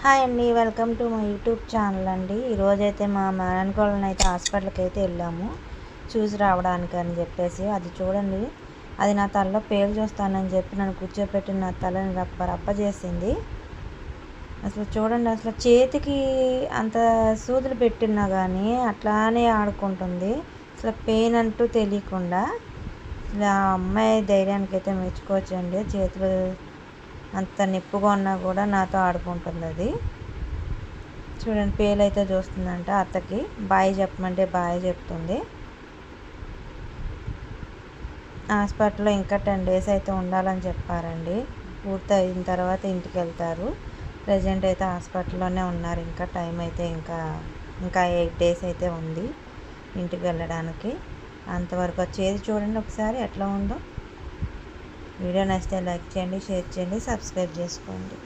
Hi అండి, welcome to my YouTube channel అండి. ఈరోజైతే మా మేనకోళ్ళని అయితే హాస్పిటల్కి అయితే వెళ్ళాము చూసి రావడానికి అని చెప్పేసి. అది చూడండి, అది నా తలలో పేలు చూస్తానని చెప్పి నన్ను కూర్చోపెట్టి నా తలని రప్ప రప్ప చేసింది. అసలు చూడండి, అసలు చేతికి అంత సూదులు పెట్టినా కానీ అట్లానే ఆడుకుంటుంది, అసలు పెయిన్ అంటూ తెలియకుండా. ఆ అమ్మాయి ధైర్యానికి అయితే మెచ్చుకోవచ్చండి. చేతులు అంత నిప్పుగా ఉన్నా కూడా నాతో ఆడుకుంటుంది. అది చూడండి, పేలు అయితే చూస్తుందంట. అత్తకి బాయ్ చెప్పమంటే బాయ్ చెప్తుంది. హాస్పిటల్లో ఇంకా 10 days అయితే ఉండాలని చెప్పారండి. పూర్తి అయిన తర్వాత ఇంటికి వెళ్తారు. ప్రజెంట్ అయితే హాస్పిటల్లోనే ఉన్నారు. ఇంకా టైం అయితే ఇంకా 8 days అయితే ఉంది ఇంటికి వెళ్ళడానికి. అంతవరకు వచ్చేది చూడండి ఒకసారి ఎట్లా ఉందో. వీడియో నచ్చితే లైక్ చేయండి, షేర్ చేయండి, సబ్స్క్రైబ్ చేసుకోండి.